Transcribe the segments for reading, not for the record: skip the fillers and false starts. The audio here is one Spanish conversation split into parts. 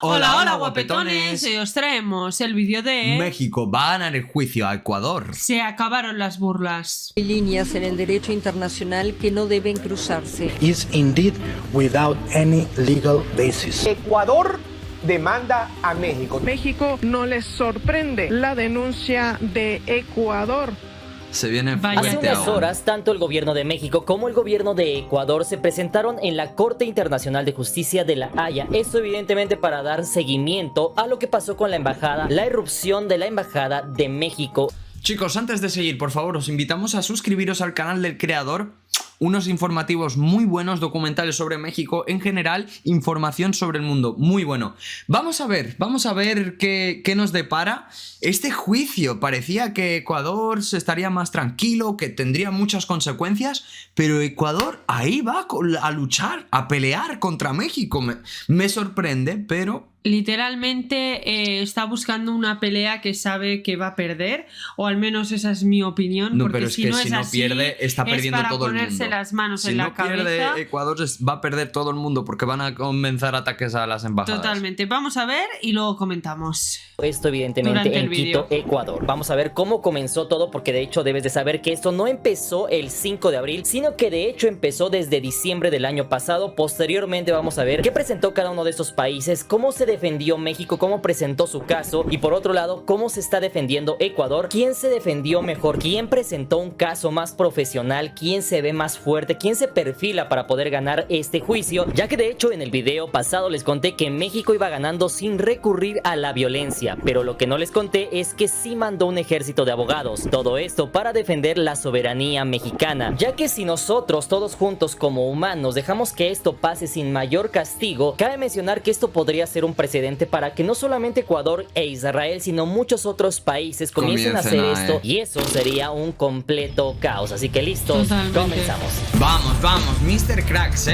Hola, hola guapetones, y os traemos el vídeo de... México va a ganar el juicio a Ecuador. Se acabaron las burlas. Hay líneas en el derecho internacional que no deben cruzarse. Is indeed without any legal basis. Ecuador demanda a México. México no les sorprende la denuncia de Ecuador. Se viene Hace unas horas, tanto el gobierno de México como el gobierno de Ecuador se presentaron en la Corte Internacional de Justicia de La Haya. Esto evidentemente para dar seguimiento a lo que pasó con la embajada, la irrupción de la embajada de México. Chicos, antes de seguir, por favor, os invitamos a suscribiros al canal del creador. Unos informativos muy buenos, documentales sobre México, en general, información sobre el mundo, muy bueno. Vamos a ver qué nos depara este juicio. Parecía que Ecuador se estaría más tranquilo, que tendría muchas consecuencias, pero Ecuador ahí va a luchar, a pelear contra México. Me sorprende, pero... Literalmente está buscando una pelea que sabe que va a perder, o al menos esa es mi opinión. No, porque pero es si que no si es no así, pierde, está perdiendo todo el mundo. ponerse las manos si en no la cabeza. pierde Ecuador, va a perder todo el mundo porque van a comenzar ataques a las embajadas. Totalmente. Vamos a ver y luego comentamos. Esto evidentemente en Quito, Ecuador. Vamos a ver cómo comenzó todo, porque de hecho debes de saber que esto no empezó el 5 de abril, sino que de hecho empezó desde diciembre del año pasado. Posteriormente vamos a ver qué presentó cada uno de estos países, cómo se defendió México, cómo presentó su caso, y por otro lado cómo se está defendiendo Ecuador, quién se defendió mejor, quién presentó un caso más profesional, quién se ve más fuerte, quién se perfila para poder ganar este juicio, ya que de hecho en el video pasado les conté que México iba ganando sin recurrir a la violencia, pero lo que no les conté es que sí mandó un ejército de abogados, todo esto para defender la soberanía mexicana, ya que si nosotros todos juntos como humanos dejamos que esto pase sin mayor castigo, cabe mencionar que esto podría ser un precedente para que no solamente Ecuador e Israel, sino muchos otros países comiencen a hacer esto, y eso sería un completo caos. Así que listos, comenzamos. Vamos, Mr. Cracks,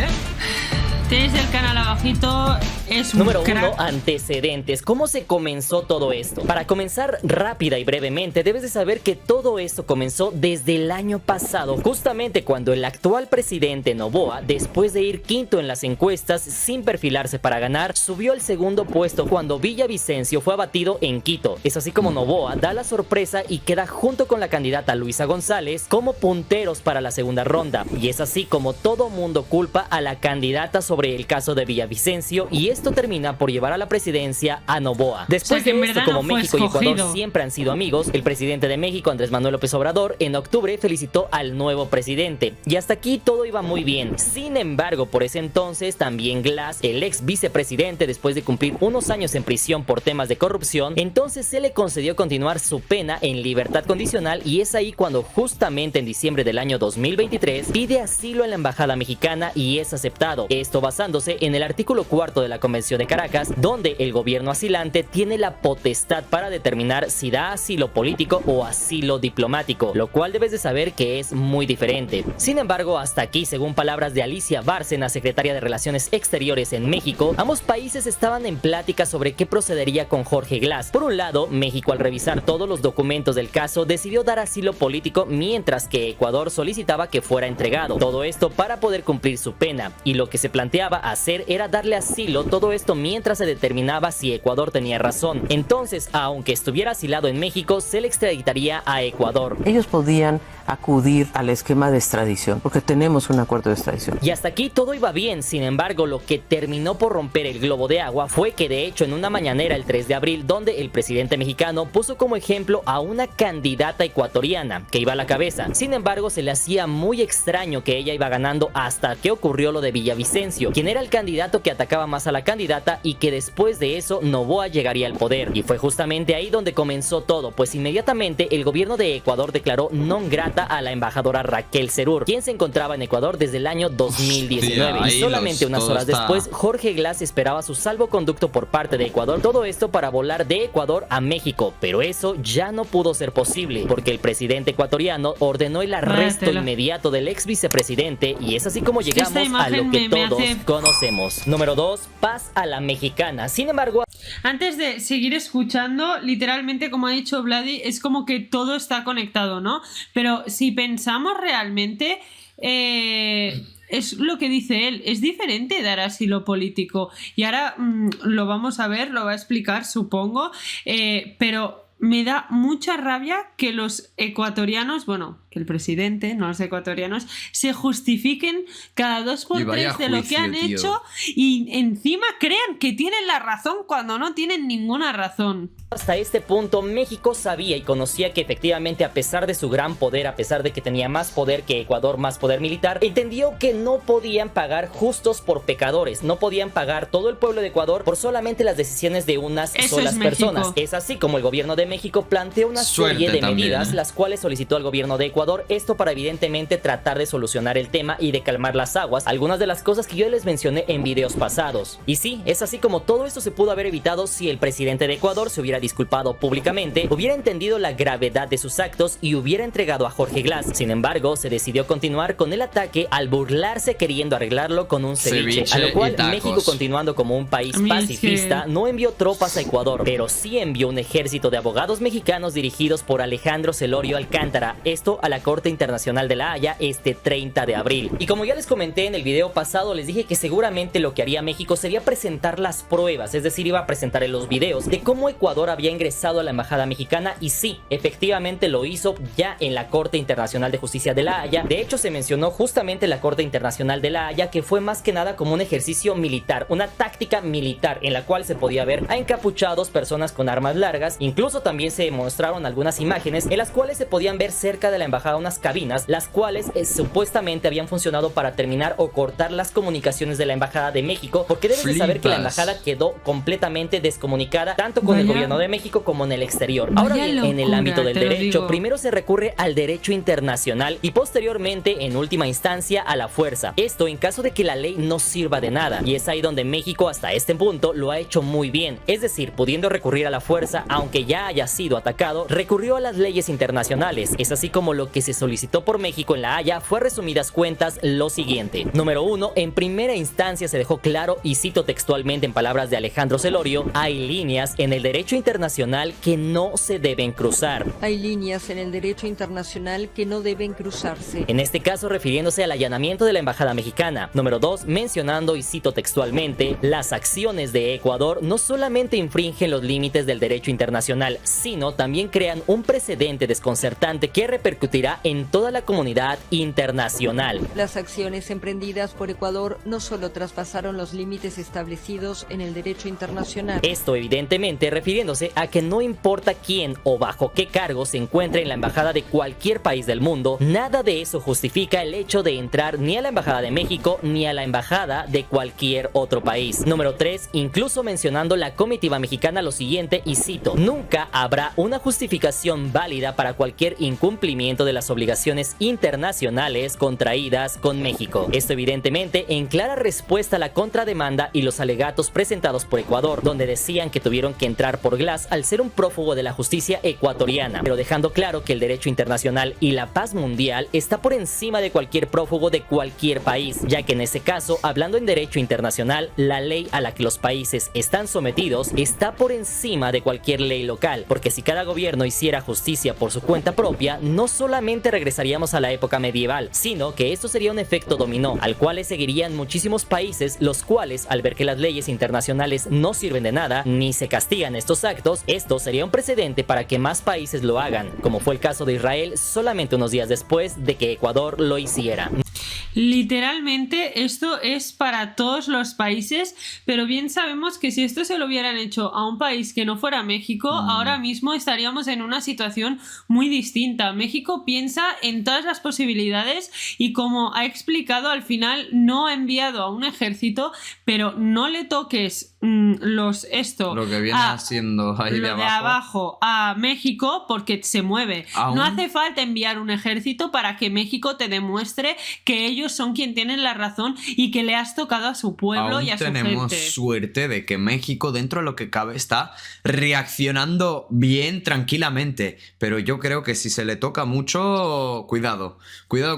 Tenéis el canal abajito, es un Número crack. 1, antecedentes. ¿Cómo se comenzó todo esto? Para comenzar rápida y brevemente, debes de saber que todo esto comenzó desde el año pasado, justamente cuando el actual presidente Noboa, después de ir quinto en las encuestas sin perfilarse para ganar, subió al segundo puesto cuando Villavicencio fue abatido en Quito. Es así como Noboa da la sorpresa y queda junto con la candidata Luisa González como punteros para la segunda ronda, y es así como todo mundo culpa a la candidata sobre el caso de Villavicencio, y esto termina por llevar a la presidencia a Noboa. Después de esto, como México y Ecuador siempre han sido amigos, el presidente de México, Andrés Manuel López Obrador, en octubre felicitó al nuevo presidente, y hasta aquí todo iba muy bien. Sin embargo, por ese entonces también Glass, el ex vicepresidente, después de cumplir unos años en prisión por temas de corrupción, entonces se le concedió continuar su pena en libertad condicional, y es ahí cuando justamente en diciembre del año 2023 pide asilo en la embajada mexicana y es aceptado. Esto basándose en el artículo 4 de la Convención de Caracas, donde el gobierno asilante tiene la potestad para determinar si da asilo político o asilo diplomático, lo cual debes de saber que es muy diferente. Sin embargo, hasta aquí, según palabras de Alicia Bárcena, secretaria de Relaciones Exteriores en México, ambos países estaban en plática sobre qué procedería con Jorge Glass. Por un lado, México, al revisar todos los documentos del caso, decidió dar asilo político, mientras que Ecuador solicitaba que fuera entregado. Todo esto para poder cumplir su pena, y lo que se planteaba hacer era darle asilo, todo esto mientras se determinaba si Ecuador tenía razón. Entonces, aunque estuviera asilado en México, se le extraditaría a Ecuador. Ellos podían acudir al esquema de extradición, porque tenemos un acuerdo de extradición. Y hasta aquí todo iba bien. Sin embargo, lo que terminó por romper el globo de agua fue que de hecho en una mañanera el 3 de abril, donde el presidente mexicano puso como ejemplo a una candidata ecuatoriana que iba a la cabeza. Sin embargo, se le hacía muy extraño que ella iba ganando hasta que ocurrió lo de Villavicencio, quien era el candidato que atacaba más a la candidata, y que después de eso Noboa llegaría al poder. Y fue justamente ahí donde comenzó todo, pues inmediatamente el gobierno de Ecuador declaró non grata a la embajadora Raquel Serur, quien se encontraba en Ecuador desde el año 2019. Hostia, y solamente unas horas después, Jorge Glass esperaba su salvoconducto por parte de Ecuador, todo esto para volar de Ecuador a México, pero eso ya no pudo ser posible, porque el presidente ecuatoriano ordenó el arresto inmediato del ex vicepresidente, y es así como llegamos a lo que todos conocemos. Número 2, paz a la mexicana. Sin embargo, antes de seguir escuchando, literalmente, como ha dicho Vladi, es como que todo está conectado, ¿no? Pero si pensamos realmente, es lo que dice él, es diferente dar asilo político. Y ahora lo vamos a ver, lo va a explicar, supongo, pero me da mucha rabia que los ecuatorianos, bueno, que el presidente, no los ecuatorianos, se justifiquen cada 2 por 3 de lo que han hecho y encima crean que tienen la razón cuando no tienen ninguna razón. Hasta este punto, México sabía y conocía que efectivamente, a pesar de su gran poder, a pesar de que tenía más poder que Ecuador, más poder militar, entendió que no podían pagar justos por pecadores, no podían pagar todo el pueblo de Ecuador por solamente las decisiones de unas solas personas. Es así como el gobierno de México planteó una serie de medidas, las cuales solicitó al gobierno de Ecuador, esto para evidentemente tratar de solucionar el tema y de calmar las aguas, algunas de las cosas que yo les mencioné en videos pasados. Y sí, es así como todo esto se pudo haber evitado si el presidente de Ecuador se hubiera disculpado públicamente, hubiera entendido la gravedad de sus actos y hubiera entregado a Jorge Glass. Sin embargo, se decidió continuar con el ataque al burlarse queriendo arreglarlo con un ceviche, a lo cual México, continuando como un país pacifista, no envió tropas a Ecuador, pero sí envió un ejército de abogados mexicanos dirigidos por Alejandro Celorio Alcántara, esto a la Corte Internacional de La Haya este 30 de abril. Y como ya les comenté en el video pasado, les dije que seguramente lo que haría México sería presentar las pruebas, es decir, iba a presentar los videos de cómo Ecuador había ingresado a la embajada mexicana, y sí, efectivamente lo hizo ya en la Corte Internacional de Justicia de La Haya. De hecho, se mencionó justamente la Corte Internacional de La Haya, que fue más que nada como un ejercicio militar, una táctica militar en la cual se podía ver a encapuchados, personas con armas largas. Incluso también se mostraron algunas imágenes en las cuales se podían ver cerca de la embajada unas cabinas, las cuales supuestamente habían funcionado para terminar o cortar las comunicaciones de la embajada de México, porque debes de saber que la embajada quedó completamente descomunicada tanto con el gobierno de México como en el exterior. Ahora bien, en el ámbito del derecho, primero se recurre al derecho internacional y posteriormente, en última instancia, a la fuerza. Esto en caso de que la ley no sirva de nada, y es ahí donde México hasta este punto lo ha hecho muy bien, es decir, pudiendo recurrir a la fuerza, aunque ya haya sido atacado, recurrió a las leyes internacionales. Es así como lo que se solicitó por México en La Haya fue, resumidas cuentas, lo siguiente. Número 1, en primera instancia se dejó claro, y cito textualmente en palabras de Alejandro Celorio: hay líneas en el derecho internacional que no se deben cruzar. Hay líneas en el derecho internacional que no deben cruzarse. En este caso, refiriéndose al allanamiento de la embajada mexicana. Número 2, mencionando, y cito textualmente: las acciones de Ecuador no solamente infringen los límites del derecho internacional, sino también crean un precedente desconcertante que repercutirá en toda la comunidad internacional. Las acciones emprendidas por Ecuador no solo traspasaron los límites establecidos en el derecho internacional. Esto evidentemente refiriéndose a que no importa quién o bajo qué cargo se encuentre en la embajada de cualquier país del mundo, nada de eso justifica el hecho de entrar ni a la embajada de México ni a la embajada de cualquier otro país. Número 3, incluso mencionando la comitiva mexicana lo siguiente, y cito: nunca habrá una justificación válida para cualquier incumplimiento de las obligaciones internacionales contraídas con México. Esto evidentemente en clara respuesta a la contrademanda y los alegatos presentados por Ecuador, donde decían que tuvieron que entrar por Glass al ser un prófugo de la justicia ecuatoriana, pero dejando claro que el derecho internacional y la paz mundial está por encima de cualquier prófugo de cualquier país, ya que en ese caso, hablando en derecho internacional, la ley a la que los países están sometidos está por encima de cualquier ley local, porque si cada gobierno hiciera justicia por su cuenta propia, no solamente regresaríamos a la época medieval, sino que esto sería un efecto dominó, al cual le seguirían muchísimos países, los cuales, al ver que las leyes internacionales no sirven de nada, ni se castigan estos actos, esto sería un precedente para que más países lo hagan, como fue el caso de Israel solamente unos días después de que Ecuador lo hiciera. Literalmente esto es para todos los países, pero bien sabemos que si esto se lo hubieran hecho a un país que no fuera México, ahora mismo estaríamos en una situación muy distinta. México piensa en todas las posibilidades y, como ha explicado, al final no ha enviado a un ejército, pero no le toques lo que viene haciendo ahí de abajo a México, porque se mueve. No hace falta enviar un ejército para que México te demuestre que ellos son quien tienen la razón y que le has tocado a su pueblo y a su gente. Tenemos suerte de que México, dentro de lo que cabe, está reaccionando bien, tranquilamente, pero yo creo que si se le toca mucho, cuidado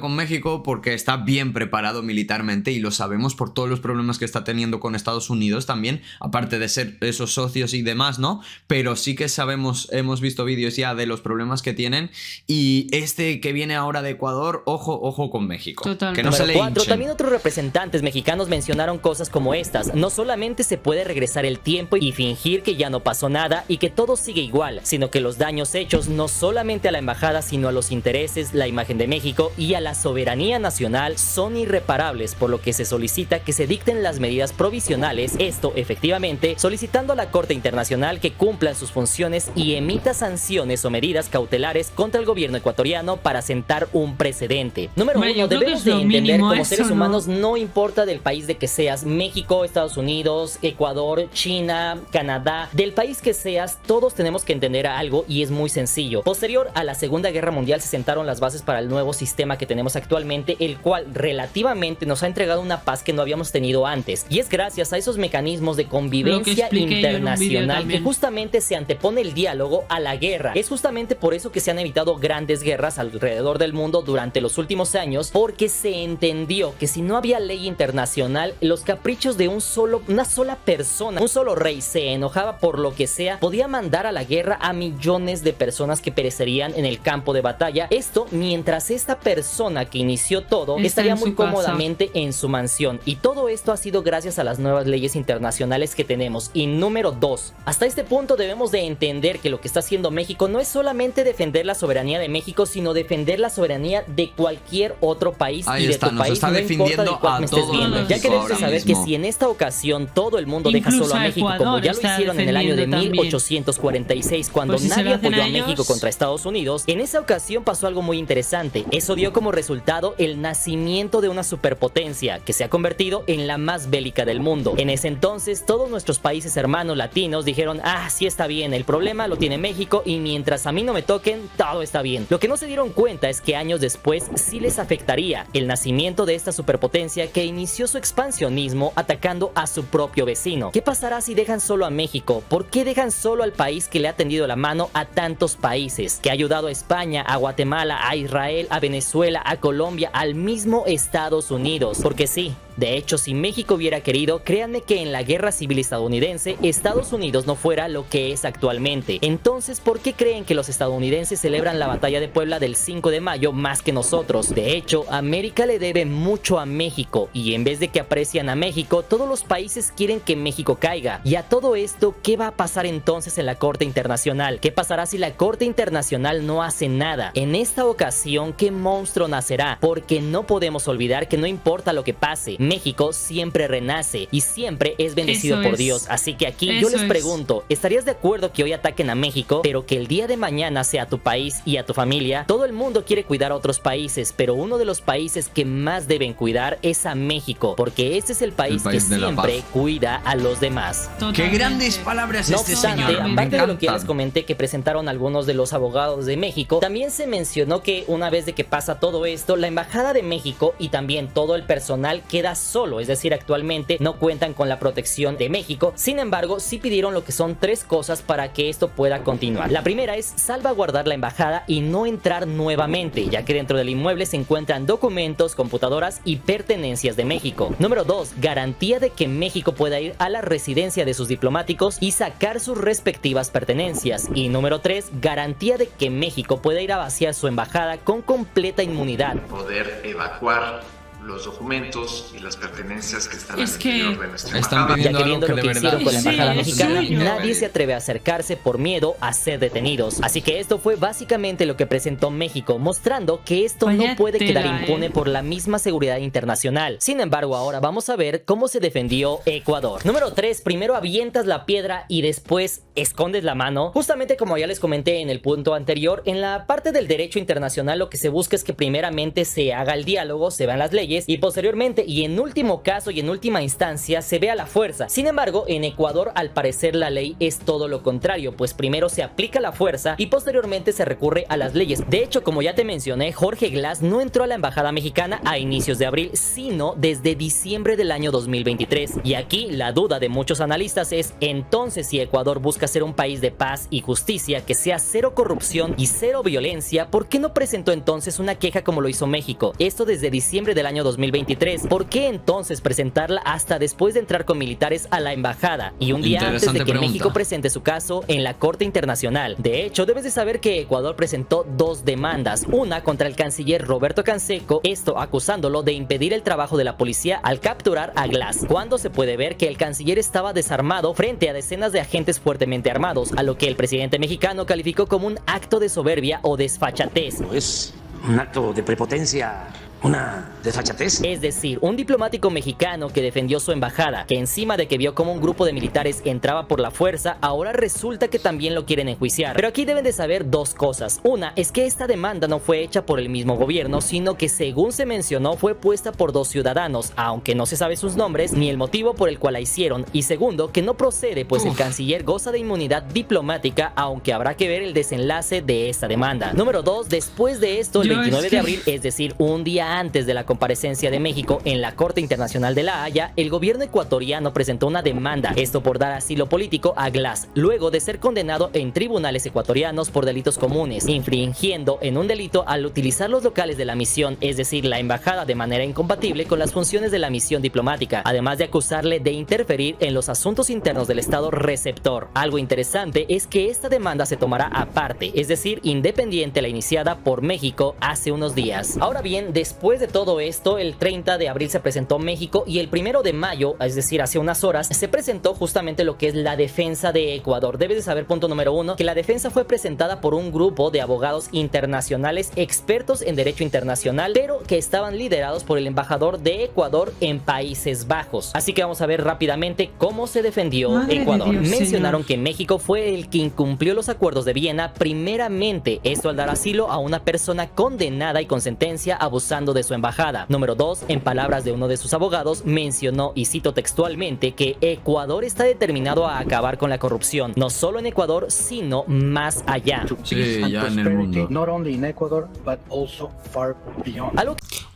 con México, porque está bien preparado militarmente y lo sabemos por todos los problemas que está teniendo con Estados Unidos también. aparte de ser esos socios y demás, ¿no? Pero sí que sabemos, hemos visto vídeos ya de los problemas que tienen, y este que viene ahora de Ecuador, ojo con México. Totalmente. Que no se Número le 4. hinchen. También otros representantes mexicanos mencionaron cosas como estas. No solamente se puede regresar el tiempo y fingir que ya no pasó nada y que todo sigue igual, sino que los daños hechos no solamente a la embajada, sino a los intereses, la imagen de México y a la soberanía nacional son irreparables, por lo que se solicita que se dicten las medidas provisionales, esto efectivamente solicitando a la Corte Internacional que cumplan sus funciones y emita sanciones o medidas cautelares contra el gobierno ecuatoriano para sentar un precedente. Número Hombre, 1, yo creo que debemos es de lo entender mínimo como eso, seres ¿no? humanos, no importa del país de que seas, México, Estados Unidos, Ecuador, China, Canadá, del país que seas, todos tenemos que entender algo y es muy sencillo. Posterior a la Segunda Guerra Mundial se sentaron las bases para el nuevo sistema que tenemos actualmente, el cual relativamente nos ha entregado una paz que no habíamos tenido antes, y es gracias a esos mecanismos de convivencia expliqué yo en un vídeo internacional que también. justamente se antepone el diálogo a la guerra. Es justamente por eso que se han evitado grandes guerras alrededor del mundo durante los últimos años, porque se entendió que si no había ley internacional, los caprichos de una sola persona, un solo rey se enojaba por lo que sea, podía mandar a la guerra a millones de personas que perecerían en el campo de batalla. Esto mientras esta persona que inició todo Está estaría en muy su casa. cómodamente en su mansión, y todo esto ha sido gracias a las nuevas leyes internacionales que tenemos. Y número 2, hasta este punto debemos de entender que lo que está haciendo México no es solamente defender la soberanía de México, sino defender la soberanía de cualquier otro país. Ahí y de está, tu nos país, está no importa defendiendo del cual a me estés todo viendo. México Ya que debes de ahora saber mismo. que si en esta ocasión todo el mundo deja Incluso solo a a México, como Ecuador ya lo está hicieron en el año de defendiendo también. 1846, cuando Pues si se lo nadie hacen apoyó a a México ellos. contra Estados Unidos, en esa ocasión pasó algo muy interesante. Eso dio como resultado el nacimiento de una superpotencia que se ha convertido en la más bélica del mundo. En ese entonces, todos nuestros países hermanos latinos dijeron: ah, sí está bien, el problema lo tiene México y mientras a mí no me toquen, todo está bien. Lo que no se dieron cuenta es que años después sí les afectaría el nacimiento de esta superpotencia que inició su expansionismo atacando a su propio vecino. ¿Qué pasará si dejan solo a México? ¿Por qué dejan solo al país que le ha tendido la mano a tantos países? Que ha ayudado a España, a Guatemala, a Israel, a Venezuela, a Colombia, al mismo Estados Unidos. Porque sí, de hecho, si México hubiera querido, créanme que en la guerra civil estadounidense, Estados Unidos no fuera lo que es actualmente. Entonces, ¿por qué creen que los estadounidenses celebran la batalla de Puebla del 5 de mayo más que nosotros? De hecho, América le debe mucho a México, y en vez de que aprecian a México, todos los países quieren que México caiga. Y a todo esto, ¿qué va a pasar entonces en la Corte Internacional? ¿Qué pasará si la Corte Internacional no hace nada? En esta ocasión, ¿qué monstruo nacerá? Porque no podemos olvidar que no importa lo que pase, México siempre renace y siempre es bendecido Eso por es. Dios. Así que aquí yo Eso les es. pregunto, ¿estarías de acuerdo que hoy ataquen a México, pero que el día de mañana sea tu país y a tu familia? Todo el mundo quiere cuidar a otros países, pero uno de los países que más deben cuidar es a México, porque este es el país que país de la siempre paz. cuida a los demás. Qué Totalmente. grandes palabras No este obstante, señor. Me aparte de lo que ya les encantan. comenté que presentaron algunos de los abogados de México, también se mencionó que una vez de que pasa todo esto, la embajada de México y también todo el personal queda solo, es decir, actualmente no cuentan con la protección de México. Sin embargo, sí pidieron lo que son 3 cosas para que esto pueda continuar. La primera es salvaguardar la embajada y no entrar nuevamente, ya que dentro del inmueble se encuentran documentos, computadoras y pertenencias de México. Número 2, garantía de que México pueda ir a la residencia de sus diplomáticos y sacar sus respectivas pertenencias. Y número 3, garantía de que México pueda ir a vaciar su embajada con completa inmunidad. Poder evacuar los documentos y las pertenencias que están Es al que interior de nuestra están embajada. pidiendo Ya que algo viendo que lo de que verdad hicieron con la Sí, embajada es mexicana, suyo. nadie se atreve a acercarse por miedo a ser detenidos. Así que esto fue básicamente lo que presentó México, mostrando que esto Vaya no puede tela, quedar impune por la misma seguridad internacional. Sin embargo, ahora vamos a ver cómo se defendió Ecuador. Número 3, primero avientas la piedra y después escondes la mano. Justamente como ya les comenté en el punto anterior, en la parte del derecho internacional lo que se busca es que primeramente se haga el diálogo, se vean las leyes y posteriormente y en último caso y en última instancia se vea la fuerza. Sin embargo, en Ecuador al parecer la ley es todo lo contrario, pues primero se aplica la fuerza y posteriormente se recurre a las leyes. De hecho, como ya te mencioné, Jorge Glass no entró a la embajada mexicana a inicios de abril, sino desde diciembre del año 2023. Y aquí la duda de muchos analistas es, entonces si Ecuador busca ser un país de paz y justicia, que sea cero corrupción y cero violencia, ¿por qué no presentó entonces una queja como lo hizo México? Esto desde diciembre del año 2023. ¿Por qué entonces presentarla hasta después de entrar con militares a la embajada y un día antes de que México presente su caso en la Corte Internacional? De hecho, debes de saber que Ecuador presentó dos demandas, una contra el canciller Roberto Canseco, esto acusándolo de impedir el trabajo de la policía al capturar a Glass, cuando se puede ver que el canciller estaba desarmado frente a decenas de agentes fuertemente armados, a lo que el presidente mexicano calificó como un acto de soberbia o desfachatez. Es un acto de prepotencia, una desfachatez. Es decir, un diplomático mexicano que defendió su embajada, que encima de que vio como un grupo de militares entraba por la fuerza, ahora resulta que también lo quieren enjuiciar. Pero aquí deben de saber dos cosas. Una es que esta demanda no fue hecha por el mismo gobierno, sino que según se mencionó fue puesta por dos ciudadanos, aunque no se sabe sus nombres ni el motivo por el cual la hicieron. Y segundo, que no procede, pues el canciller goza de inmunidad diplomática, aunque habrá que ver el desenlace de esta demanda. Número 2, después de esto, el 29 de abril, es decir, un día antes de la comparecencia de México en la Corte Internacional de La Haya, el gobierno ecuatoriano presentó una demanda, esto por dar asilo político a Glass, luego de ser condenado en tribunales ecuatorianos por delitos comunes, infringiendo en un delito al utilizar los locales de la misión, es decir, la embajada, de manera incompatible con las funciones de la misión diplomática, además de acusarle de interferir en los asuntos internos del estado receptor. Algo interesante es que esta demanda se tomará aparte, es decir, independiente a la iniciada por México hace unos días. Ahora bien, después de todo esto, el 30 de abril se presentó México y el 1 de mayo, es decir, hace unas horas, se presentó justamente lo que es la defensa de Ecuador. Debes de saber, punto número 1, que la defensa fue presentada por un grupo de abogados internacionales expertos en derecho internacional, pero que estaban liderados por el embajador de Ecuador en Países Bajos. Así que vamos a ver rápidamente cómo se defendió Ecuador. Mencionaron que México fue el que incumplió los acuerdos de Viena, primeramente, esto al dar asilo a una persona condenada y con sentencia abusando de su embajada. Número 2, en palabras de uno de sus abogados, mencionó, y cito textualmente, que Ecuador está determinado a acabar con la corrupción, no solo en Ecuador, sino más allá. Sí, ya en el mundo.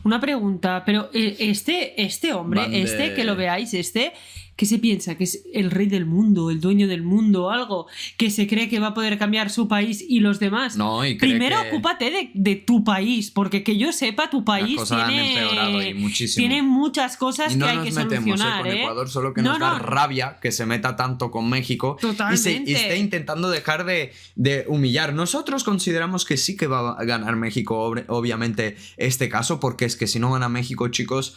Una pregunta, pero este hombre, que lo veáis, ¿qué se piensa? ¿Que es el rey del mundo, el dueño del mundo, algo? ¿Que se cree que va a poder cambiar su país y los demás? No, y primero ocúpate de tu país, porque que yo sepa, tu país tiene muchas cosas que hay que solucionar. Con Ecuador, solo que nos da rabia que se meta tanto con México y esté intentando dejar de humillar. Nosotros consideramos que sí que va a ganar México, obviamente, este caso, porque es que si no gana México, chicos...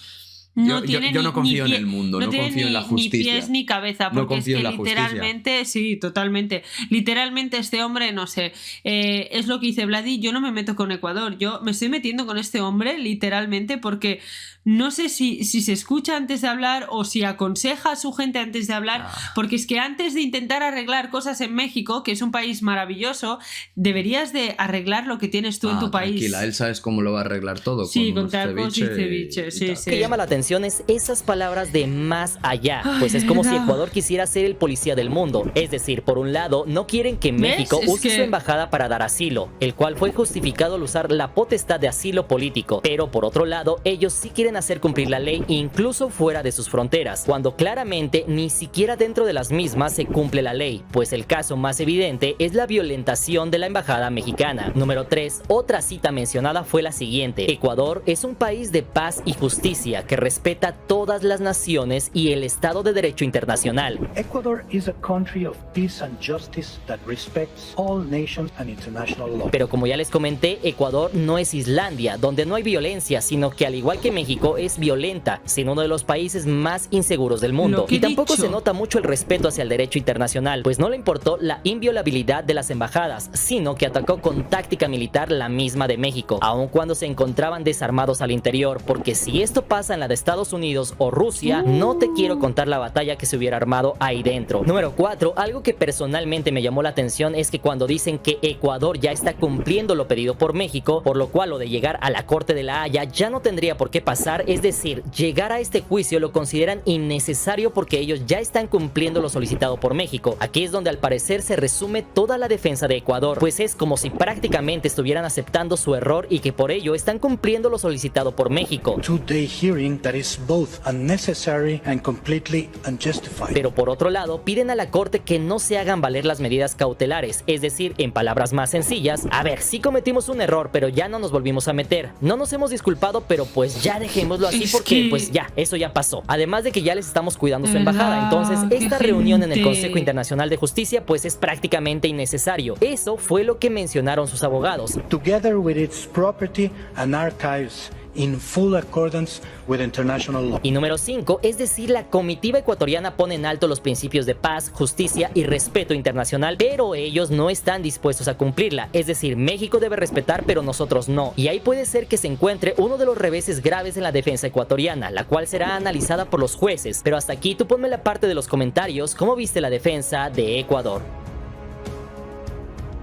Yo no confío en el mundo, no confío en la justicia. Ni pies ni cabeza, porque es que literalmente, sí, totalmente. Literalmente este hombre, no sé, es lo que dice Vladi, yo no me meto con Ecuador, yo me estoy metiendo con este hombre literalmente porque no sé si se escucha antes de hablar o si aconseja a su gente antes de hablar, porque es que antes de intentar arreglar cosas en México, que es un país maravilloso, deberías de arreglar lo que tienes tú en tu país. Tranquila, él sabes cómo lo va a arreglar todo. Sí, con tacos y ceviche, sí. Lo que llama la atención es esas palabras de más allá, pues es como si Ecuador quisiera ser el policía del mundo. Es decir, por un lado, no quieren que México use su embajada para dar asilo, el cual fue justificado al usar la potestad de asilo político, pero por otro lado, ellos sí quieren hacer cumplir la ley incluso fuera de sus fronteras, cuando claramente ni siquiera dentro de las mismas se cumple la ley, pues el caso más evidente es la violentación de la embajada mexicana. Número 3, otra cita mencionada fue la siguiente: Ecuador es un país de paz y justicia que respeta todas las naciones y el Estado de Derecho internacional. Ecuador is a country of peace and justice that respects all nations and international law. Pero como ya les comenté, Ecuador no es Islandia, donde no hay violencia, sino que al igual que México es violenta, siendo uno de los países más inseguros del mundo. Y tampoco se nota mucho el respeto hacia el derecho internacional, pues no le importó la inviolabilidad de las embajadas, sino que atacó con táctica militar la misma de México, aun cuando se encontraban desarmados al interior, porque si esto pasa en la de Estados Unidos o Rusia, no te quiero contar la batalla que se hubiera armado ahí dentro. Número 4, algo que personalmente me llamó la atención es que cuando dicen que Ecuador ya está cumpliendo lo pedido por México, por lo cual lo de llegar a la Corte de la Haya ya no tendría por qué pasar, es decir, llegar a este juicio lo consideran innecesario porque ellos ya están cumpliendo lo solicitado por México. Aquí es donde al parecer se resume toda la defensa de Ecuador, pues es como si prácticamente estuvieran aceptando su error y que por ello están cumpliendo lo solicitado por México. Today hearing that that is both unnecessary and completely unjustified. Pero por otro lado, piden a la corte que no se hagan valer las medidas cautelares, es decir, en palabras más sencillas, a ver, sí cometimos un error, pero ya no nos volvimos a meter. No nos hemos disculpado, pero pues ya dejémoslo así porque pues ya, eso ya pasó. Además de que ya les estamos cuidando su embajada, entonces esta reunión en el Consejo Internacional de Justicia pues es prácticamente innecesario. Eso fue lo que mencionaron sus abogados. Together with its property and archives in full accordance with international law. Y número 5, es decir, la comitiva ecuatoriana pone en alto los principios de paz, justicia y respeto internacional, pero ellos no están dispuestos a cumplirla. Es decir, México debe respetar, pero nosotros no. Y ahí puede ser que se encuentre uno de los reveses graves en la defensa ecuatoriana, la cual será analizada por los jueces. Pero hasta aquí tú ponme la parte de los comentarios, ¿cómo viste la defensa de Ecuador?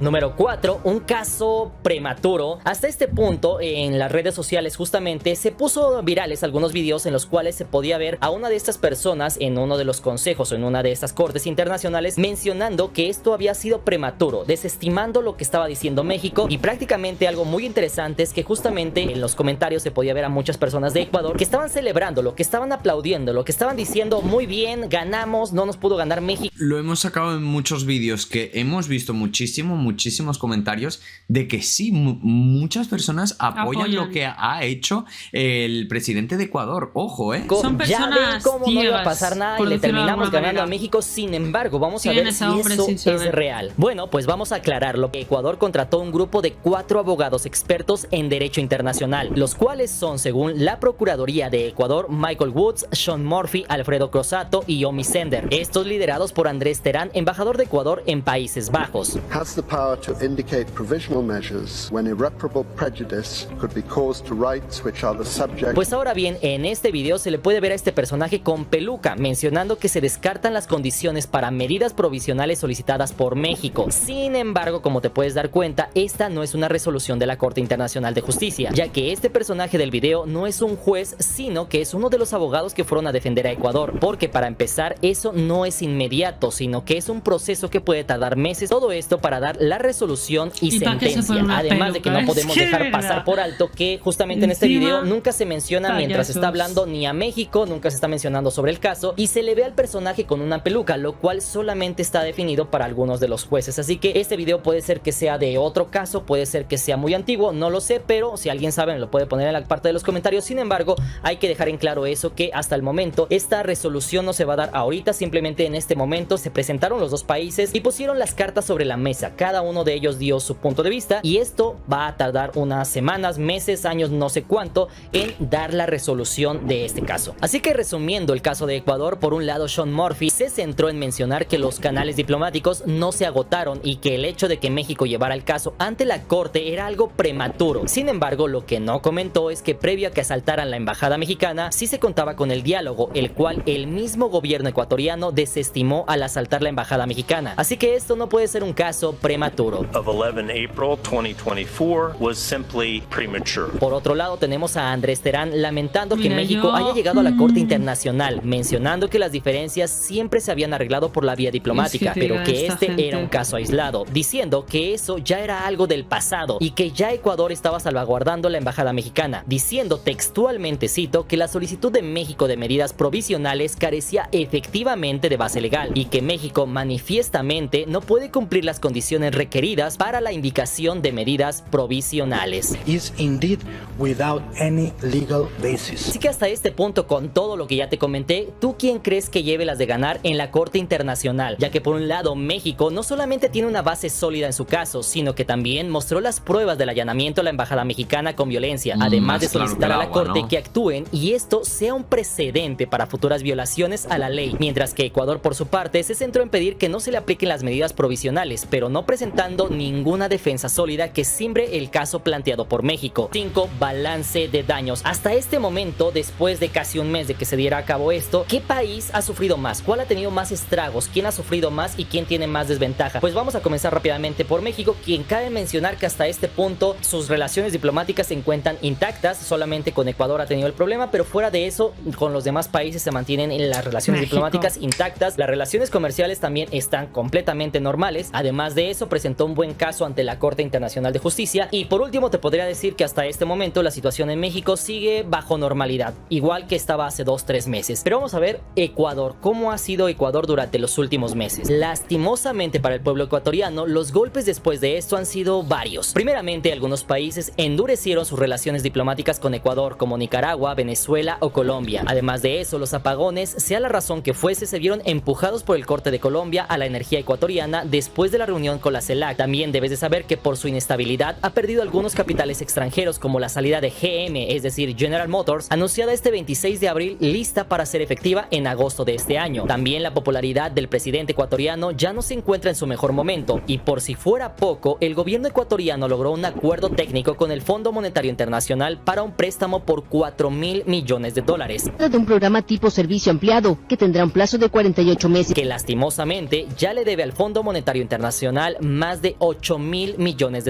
Número 4, un caso prematuro. Hasta este punto en las redes sociales justamente se puso virales algunos videos en los cuales se podía ver a una de estas personas en uno de los consejos o en una de estas cortes internacionales mencionando que esto había sido prematuro, desestimando lo que estaba diciendo México. Y prácticamente algo muy interesante es que justamente en los comentarios se podía ver a muchas personas de Ecuador que estaban celebrando, lo que estaban aplaudiendo, lo que estaban diciendo muy bien, ganamos, no nos pudo ganar México. Lo hemos sacado en muchos vídeos que hemos visto muchísimos comentarios de que sí, muchas personas apoyan lo que ha hecho el presidente de Ecuador. Ojo, Son personas ya ven cómo no iba a ciegas, pasar nada y por le decirlo de terminamos alguna ganando manera. a México. Sin embargo, vamos a ¿Quién ver es si ese hombre eso sin es saber? real. Bueno, pues vamos a aclararlo. Ecuador contrató un grupo de 4 abogados expertos en derecho internacional, los cuales son, según la Procuraduría de Ecuador, Michael Woods, Sean Murphy, Alfredo Crossato y Omi Sender. Estos liderados por Andrés Terán, embajador de Ecuador en Países Bajos. Has the power to indicate provisional measures when irreparable prejudice could be caused to rights which are the subject. Pues ahora bien, en este video se le puede ver a este personaje con peluca mencionando que se descartan las condiciones para medidas provisionales solicitadas por México. Sin embargo, como te puedes dar cuenta, esta no es una resolución de la Corte Internacional de Justicia, ya que este personaje del video no es un juez, sino que es uno de los abogados que fueron a defender a Ecuador, porque para empezar, eso no es inmediato, sino que es un proceso que puede tardar meses. Todo esto para dar la resolución y sentencia. Además de que no podemos dejar pasar por alto que justamente en este video nunca se menciona mientras está hablando ni a México, nunca se está mencionando sobre el caso y se le ve al personaje con una peluca, lo cual solamente está definido para algunos de los jueces. Así que este video puede ser que sea de otro caso, puede ser que sea muy antiguo, no lo sé, pero si alguien sabe me lo puede poner en la parte de los comentarios. Sin embargo, hay que dejar en claro eso, que hasta el momento esta resolución no se va a dar ahorita, simplemente en este momento se presentaron los dos países y pusieron las cartas sobre la mesa. Cada uno de ellos dio su punto de vista y esto va a tardar unas semanas, meses, años, no sé cuánto en dar la resolución de este caso. Así que resumiendo el caso de Ecuador, por un lado Sean Murphy se centró en mencionar que los canales diplomáticos no se agotaron y que el hecho de que México llevara el caso ante la corte era algo prematuro. Sin embargo, lo que no comentó es que previo a que asaltaran la embajada mexicana sí se contaba con el diálogo, el cual el mismo gobierno ecuatoriano desestimó al asaltar la embajada mexicana. Así que esto no puede ser un caso prematuro. Of 11 April 2024 was simply premature. Por otro lado, tenemos a Andrés Terán lamentando que México haya llegado a la Corte Internacional, mencionando que las diferencias siempre se habían arreglado por la vía diplomática, pero que este era un caso aislado, diciendo que eso ya era algo del pasado y que ya Ecuador estaba salvaguardando la embajada mexicana, diciendo textualmente, cito, que la solicitud de México de medidas provisionales carecía efectivamente de base legal y que México manifiestamente no puede cumplir las condiciones requeridas para la indicación de medidas provisionales. Is indeed without any legal basis. Así que hasta este punto, con todo lo que ya te comenté, ¿tú quién crees que lleve las de ganar en la Corte Internacional? Ya que por un lado México no solamente tiene una base sólida en su caso, sino que también mostró las pruebas del allanamiento a la embajada mexicana con violencia, además de solicitar a la Corte que actúen y esto sea un precedente para futuras violaciones a la ley, mientras que Ecuador por su parte se centró en pedir que no se le apliquen las medidas provisionales, pero no presentando ninguna defensa sólida que simbre el caso planteado por México. 5. Balance de daños. Hasta este momento, después de casi un mes de que se diera a cabo esto, ¿qué país ha sufrido más? ¿Cuál ha tenido más estragos? ¿Quién ha sufrido más y quién tiene más desventaja? Pues vamos a comenzar rápidamente por México, quien cabe mencionar que hasta este punto sus relaciones diplomáticas se encuentran intactas, solamente con Ecuador ha tenido el problema, pero fuera de eso, con los demás países se mantienen en las relaciones diplomáticas intactas. Las relaciones comerciales también están completamente normales. Además de eso, presentó un buen caso ante la Corte Internacional de Justicia. Y por último te podría decir que hasta este momento la situación en México sigue bajo normalidad, igual que estaba hace 2-3 meses. Pero vamos a ver Ecuador, cómo ha sido Ecuador durante los últimos meses. Lastimosamente para el pueblo ecuatoriano, los golpes después de esto han sido varios. Primeramente, algunos países endurecieron sus relaciones diplomáticas con Ecuador, como Nicaragua, Venezuela o Colombia. Además de eso, los apagones, sea la razón que fuese, se vieron empujados por el corte de Colombia a la energía ecuatoriana después de la reunión con la CELAC. También debes de saber que por su inestabilidad ha perdido algunos capitales extranjeros, como la salida de GM, es decir, General Motors, anunciada este 26 de abril, lista para ser efectiva en agosto de este año. También la popularidad del presidente ecuatoriano ya no se encuentra en su mejor momento, y por si fuera poco, el gobierno ecuatoriano logró un acuerdo técnico con el Fondo Monetario Internacional para un préstamo por $4.000 millones. De un programa tipo servicio ampliado que tendrá un plazo de 48 meses. Que lastimosamente ya le debe al Fondo Monetario Internacional más de $8.000 millones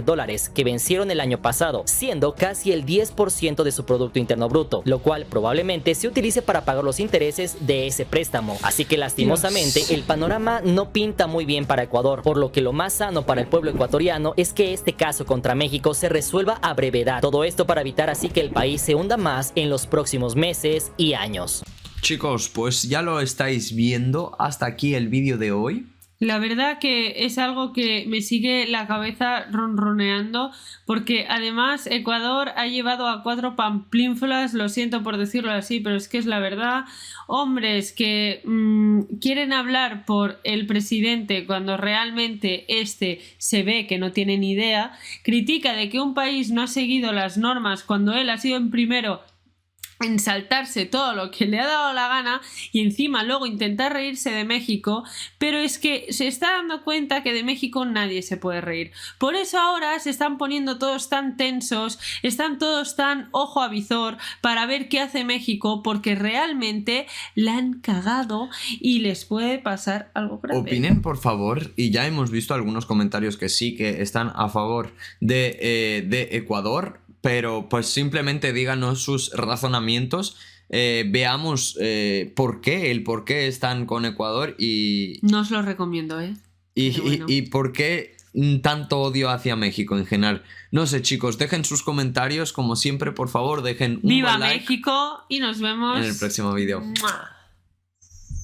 que vencieron el año pasado, siendo casi el 10% de su Producto Interno Bruto, lo cual probablemente se utilice para pagar los intereses de ese préstamo. Así que lastimosamente el panorama no pinta muy bien para Ecuador, por lo que lo más sano para el pueblo ecuatoriano es que este caso contra México se resuelva a brevedad. Todo esto para evitar así que el país se hunda más en los próximos meses y años. Chicos, pues ya lo estáis viendo, hasta aquí el vídeo de hoy. La verdad que es algo que me sigue la cabeza ronroneando, porque además Ecuador ha llevado a 4 pamplínfulas, lo siento por decirlo así, pero es que es la verdad, hombres que quieren hablar por el presidente cuando realmente este se ve que no tiene ni idea, critica de que un país no ha seguido las normas cuando él ha sido en primero en saltarse todo lo que le ha dado la gana y encima luego intentar reírse de México, pero es que se está dando cuenta que de México nadie se puede reír. Por eso ahora se están poniendo todos tan tensos, están todos tan ojo a visor para ver qué hace México, porque realmente la han cagado y les puede pasar algo grave. Opinen, por favor, y ya hemos visto algunos comentarios que sí que están a favor de Ecuador, pero pues simplemente díganos sus razonamientos, veamos por qué están con Ecuador y... No os lo recomiendo, y por qué tanto odio hacia México en general. No sé, chicos, dejen sus comentarios, como siempre, por favor, dejen un ¡Viva buen like México! Y nos vemos en el próximo vídeo. ¡Mua!